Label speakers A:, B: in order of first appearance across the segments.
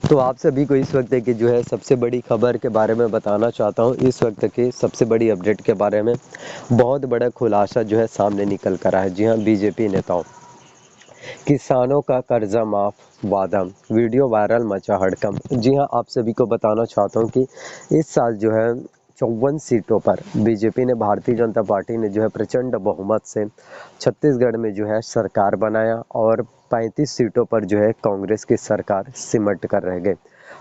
A: तो आप सभी को इस वक्त की जो है सबसे बड़ी खबर के बारे में बताना चाहता हूँ। इस वक्त की सबसे बड़ी अपडेट के बारे में बहुत बड़ा खुलासा जो है सामने निकल कर आया है। जी हाँ, बीजेपी नेताओं, किसानों का कर्जा माफ वादा, वीडियो वायरल मचा हड़कंप। जी हाँ, आप सभी को बताना चाहता हूँ कि इस साल जो है 54 सीटों पर बीजेपी ने, भारतीय जनता पार्टी ने जो है प्रचंड बहुमत से छत्तीसगढ़ में जो है सरकार बनाया और 35 सीटों पर जो है कांग्रेस की सरकार सिमट कर रह गए।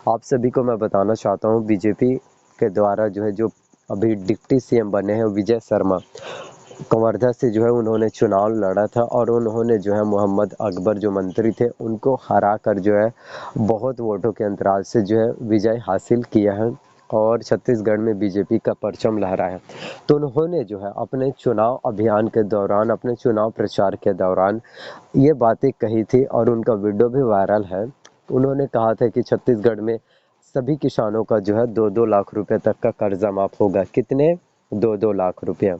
A: आप सभी को मैं बताना चाहता हूँ, बीजेपी के द्वारा जो है जो अभी डिप्टी सीएम बने हैं विजय शर्मा, कवर्धा से जो है उन्होंने चुनाव लड़ा था और उन्होंने जो है मोहम्मद अकबर जो मंत्री थे उनको हरा कर जो है बहुत वोटों के अंतराल से जो है विजय हासिल किया है और छत्तीसगढ़ में बीजेपी का परचम लहराया है। तो उन्होंने जो है अपने चुनाव अभियान के दौरान, अपने चुनाव प्रचार के दौरान ये बातें कही थी और उनका वीडियो भी वायरल है। उन्होंने कहा था कि छत्तीसगढ़ में सभी किसानों का जो है 2-2 लाख रुपए तक का कर्जा माफ होगा। कितने? 2-2 लाख रुपया।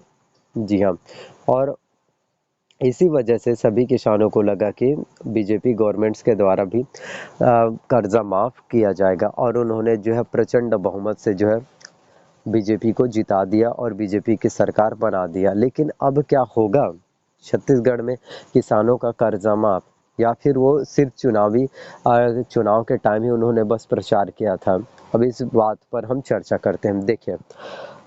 A: जी हाँ, और इसी वजह से सभी किसानों को लगा कि बीजेपी गवर्नमेंट्स के द्वारा भी कर्जा माफ किया जाएगा और उन्होंने जो है प्रचंड बहुमत से जो है बीजेपी को जिता दिया और बीजेपी की सरकार बना दिया। लेकिन अब क्या होगा छत्तीसगढ़ में? किसानों का कर्जा माफ, या फिर वो सिर्फ चुनाव के टाइम ही उन्होंने बस प्रचार किया था? अब इस बात पर हम चर्चा करते हैं। देखिए,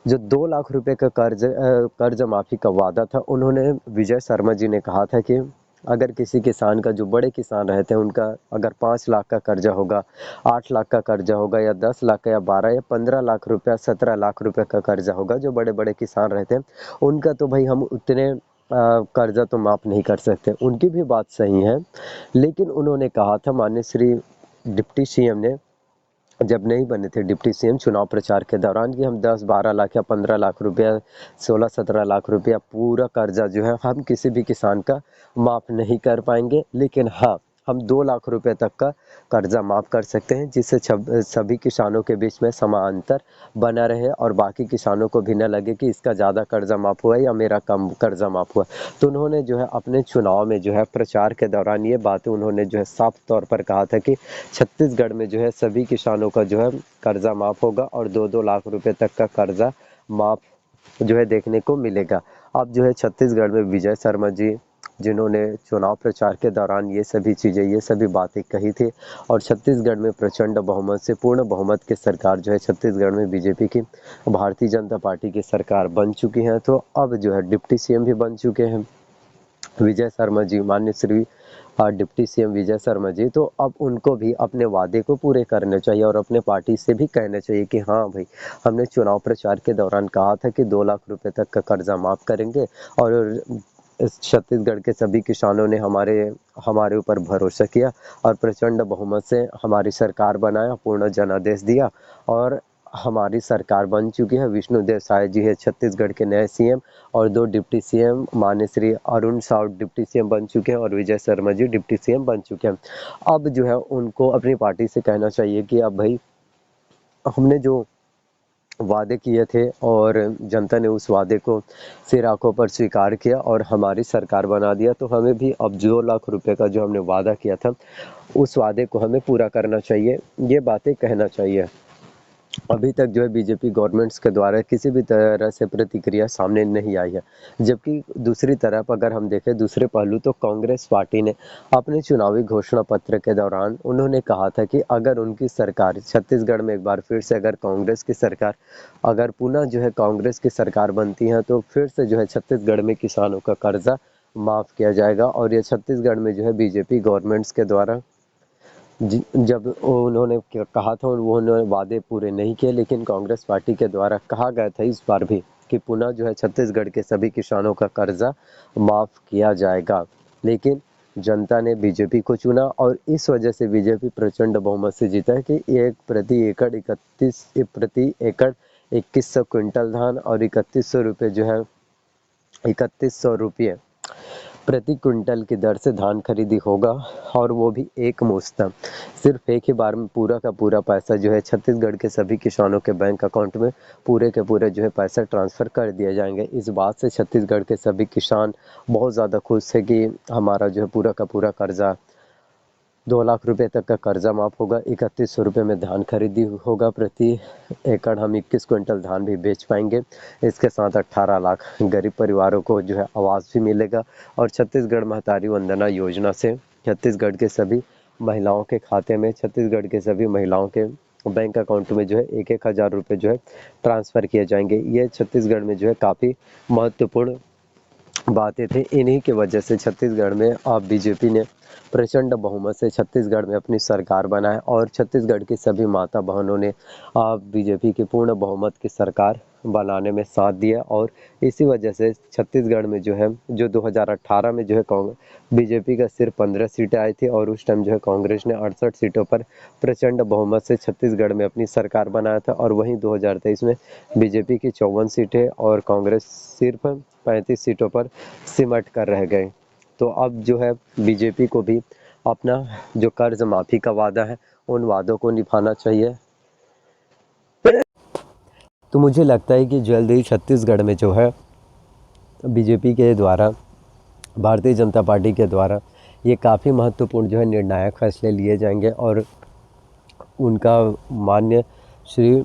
A: जो 2 लाख रुपए का कर्ज माफी का वादा था, उन्होंने, विजय शर्मा जी ने कहा था कि अगर किसी किसान का, जो बड़े किसान रहते हैं उनका अगर 5 लाख का कर्जा होगा, 8 लाख का कर्जा होगा या 10 लाख का या 12 या 15 लाख रुपया, 17 लाख रुपए का कर्जा होगा, जो बड़े बड़े किसान रहते हैं उनका, तो भाई हम उतने कर्जा तो माफ नहीं कर सकते। उनकी भी बात सही है, लेकिन उन्होंने कहा था, माननीय श्री डिप्टी सीएम ने जब नहीं बने थे डिप्टी सीएम, चुनाव प्रचार के दौरान, कि हम 10-12 लाख या 15 लाख रुपया, 16-17 लाख रुपया पूरा कर्जा जो है हम किसी भी किसान का माफ नहीं कर पाएंगे, लेकिन हाँ, हम 2 लाख रुपए तक का कर्जा माफ कर सकते हैं, जिससे सभी किसानों के बीच में समांतर बना रहे और बाकी किसानों को भी न लगे कि इसका ज़्यादा कर्जा माफ हुआ है या मेरा कम कर्जा माफ हुआ। तो उन्होंने जो है अपने चुनाव में जो है प्रचार के दौरान ये बातें उन्होंने जो है साफ तौर पर कहा था कि छत्तीसगढ़ में जो है सभी किसानों का जो है कर्जा माफ होगा और 2-2 लाख रुपए तक का कर्जा माफ जो है देखने को मिलेगा। अब जो है छत्तीसगढ़ में विजय शर्मा जी, जिन्होंने चुनाव प्रचार के दौरान ये सभी चीज़ें, ये सभी बातें कही थी और छत्तीसगढ़ में प्रचंड बहुमत से, पूर्ण बहुमत की सरकार जो है छत्तीसगढ़ में बीजेपी की, भारतीय जनता पार्टी की सरकार बन चुकी है। तो अब जो है डिप्टी सीएम भी बन चुके हैं विजय शर्मा जी, माननीय श्री डिप्टी सीएम विजय शर्मा जी। तो अब उनको भी अपने वादे को पूरे करने चाहिए और अपने पार्टी से भी कहना चाहिए कि हाँ भाई, हमने चुनाव प्रचार के दौरान कहा था कि 2 लाख रुपए तक का कर्जा माफ करेंगे और इस छत्तीसगढ़ के सभी किसानों ने हमारे ऊपर भरोसा किया और प्रचंड बहुमत से हमारी सरकार बनाया, पूर्ण जनादेश दिया और हमारी सरकार बन चुकी है। विष्णुदेव साय जी है छत्तीसगढ़ के नए सीएम और 2 डिप्टी सीएम, माननीय श्री अरुण साव डिप्टी सीएम बन चुके हैं और विजय शर्मा जी डिप्टी सीएम बन चुके हैं। अब जो है उनको अपनी पार्टी से कहना चाहिए कि अब भाई, हमने जो वादे किए थे और जनता ने उस वादे को सिर आंखों पर स्वीकार किया और हमारी सरकार बना दिया, तो हमें भी अब 2 लाख रुपए का जो हमने वादा किया था, उस वादे को हमें पूरा करना चाहिए। ये बातें कहना चाहिए। अभी तक जो है बीजेपी गवर्नमेंट्स के द्वारा किसी भी तरह से प्रतिक्रिया सामने नहीं आई है। जबकि दूसरी तरफ अगर हम देखें, दूसरे पहलू, तो कांग्रेस पार्टी ने अपने चुनावी घोषणा पत्र के दौरान उन्होंने कहा था कि अगर उनकी सरकार छत्तीसगढ़ में एक बार फिर से, अगर कांग्रेस की सरकार, अगर पुनः जो है कांग्रेस की सरकार बनती है, तो फिर से जो है छत्तीसगढ़ में किसानों का कर्जा माफ किया जाएगा और ये छत्तीसगढ़ में जो है बीजेपी गवर्नमेंट्स के द्वारा जब उन्होंने कहा था और वो उन्होंने वादे पूरे नहीं किए, लेकिन कांग्रेस पार्टी के द्वारा कहा गया था इस बार भी कि पुनः जो है छत्तीसगढ़ के सभी किसानों का कर्जा माफ किया जाएगा। लेकिन जनता ने बीजेपी को चुना और इस वजह से बीजेपी प्रचंड बहुमत से जीता है कि प्रति एकड़ 2100 क्विंटल धान और 3100 रुपये जो है, 3100 रुपये प्रति क्विंटल की दर से धान खरीदी होगा और वो भी एक मुश्त। सिर्फ एक ही बार में पूरा का पूरा पैसा जो है छत्तीसगढ़ के सभी किसानों के बैंक अकाउंट में पूरे के पूरे जो है पैसा ट्रांसफ़र कर दिए जाएंगे। इस बात से छत्तीसगढ़ के सभी किसान बहुत ज़्यादा खुश है कि हमारा जो है पूरा का पूरा कर्जा 2 लाख रुपए तक का कर्जा माफ़ होगा। 3100 रुपये में धान खरीदी होगा। प्रति एकड़ हम 21 क्विंटल धान भी बेच पाएंगे। इसके साथ 18 लाख गरीब परिवारों को जो है आवास भी मिलेगा। और छत्तीसगढ़ महतारी वंदना योजना से छत्तीसगढ़ के सभी महिलाओं के खाते में, छत्तीसगढ़ के सभी महिलाओं के बैंक अकाउंट में जो है 1-1 हज़ार रुपये जो है ट्रांसफ़र किए जाएंगे। ये छत्तीसगढ़ में जो है काफ़ी महत्वपूर्ण बातें थी। इन्हीं की वजह से छत्तीसगढ़ में अब बीजेपी ने प्रचंड बहुमत से छत्तीसगढ़ में अपनी सरकार बनाए और छत्तीसगढ़ की सभी माता बहनों ने अब बीजेपी की पूर्ण बहुमत की सरकार बनाने में साथ दिया। और इसी वजह से छत्तीसगढ़ में जो है, जो 2018 में जो है बीजेपी का सिर्फ 15 सीटें आई थी और उस टाइम जो है कांग्रेस ने 68 सीटों पर प्रचंड बहुमत से छत्तीसगढ़ में अपनी सरकार बनाया था। और वहीं 2023 में बीजेपी की 54 सीटें और कांग्रेस सिर्फ 35 सीटों पर सिमट कर रह गए। तो अब जो है बीजेपी को भी अपना जो कर्ज माफ़ी का वादा है उन वादों को निभाना चाहिए। तो मुझे लगता है कि जल्द ही छत्तीसगढ़ में जो है बीजेपी के द्वारा, भारतीय जनता पार्टी के द्वारा ये काफ़ी महत्वपूर्ण जो है निर्णायक फैसले लिए जाएंगे। और उनका माननीय श्री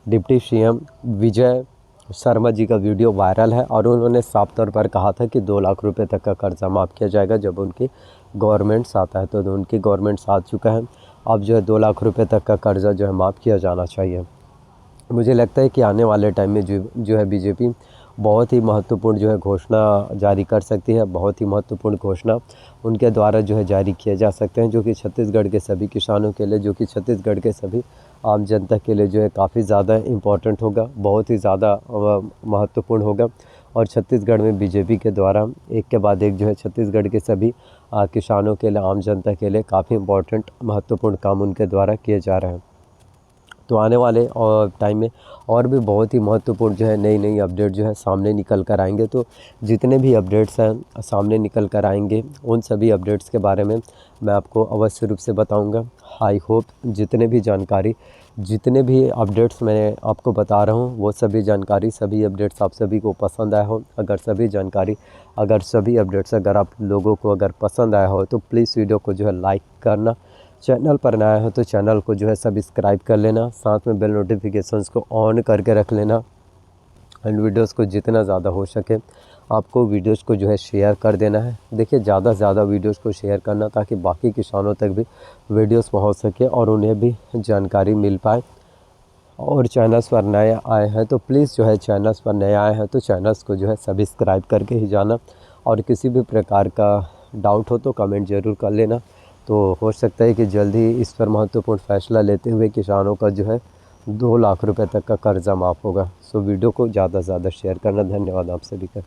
A: डिप्टी सीएम विजय शर्मा जी का वीडियो वायरल है और उन्होंने साफ तौर पर कहा था कि 2 लाख रुपए तक का कर्जा माफ़ किया जाएगा जब उनकी गवर्नमेंट आता है। तो उनकी गवर्नमेंट आ चुका है। अब जो है 2 लाख रुपए तक का कर्जा जो है माफ़ किया जाना चाहिए। मुझे लगता है कि आने वाले टाइम में जो है बीजेपी बहुत ही महत्वपूर्ण जो है घोषणा जारी कर सकती है। बहुत ही महत्वपूर्ण घोषणा उनके द्वारा जो है जारी किए जा सकते हैं, जो कि छत्तीसगढ़ के सभी किसानों के लिए, जो कि छत्तीसगढ़ के सभी आम जनता के लिए जो है काफ़ी ज़्यादा इम्पोर्टेंट होगा, बहुत ही ज़्यादा महत्वपूर्ण होगा। और छत्तीसगढ़ में बीजेपी के द्वारा एक के बाद एक जो है छत्तीसगढ़ के सभी किसानों के लिए, आम जनता के लिए काफ़ी इम्पोर्टेंट महत्वपूर्ण काम उनके द्वारा किए जा रहे हैं। तो आने वाले और टाइम में और भी बहुत ही महत्वपूर्ण जो है नई अपडेट जो है सामने निकल कर आएंगे। तो जितने भी अपडेट्स हैं सामने निकल कर आएंगे उन सभी अपडेट्स के बारे में मैं आपको अवश्य रूप से बताऊंगा। आई होप जितने भी अपडेट्स मैं आपको बता रहा हूं वो सभी जानकारी, सभी अपडेट्स आप सभी को पसंद आया हो। अगर सभी अपडेट्स अगर आप लोगों को अगर पसंद आया हो तो प्लीज़ वीडियो को जो है लाइक करना, चैनल पर नया हो तो चैनल को जो है सब्सक्राइब कर लेना, साथ में बेल नोटिफिकेशंस को ऑन करके रख लेना। एंड वीडियोस को जितना ज़्यादा हो सके आपको वीडियोस को जो है शेयर कर देना है। देखिए ज़्यादा से ज़्यादा वीडियोस को शेयर करना ताकि बाकी किसानों तक भी वीडियोस पहुंच सके और उन्हें भी जानकारी मिल पाए। और चैनल्स पर नए आए हैं तो प्लीज़ जो है चैनल्स पर नए आए हैं तो चैनल्स को जो है सब्सक्राइब करके ही जाना। और किसी भी प्रकार का डाउट हो तो कमेंट ज़रूर कर लेना। तो हो सकता है कि जल्द ही इस पर महत्वपूर्ण फैसला लेते हुए किसानों का जो है 2 लाख रुपए तक का कर्जा माफ़ होगा। सो वीडियो को ज़्यादा से ज़्यादा शेयर करना। धन्यवाद आप सभी का।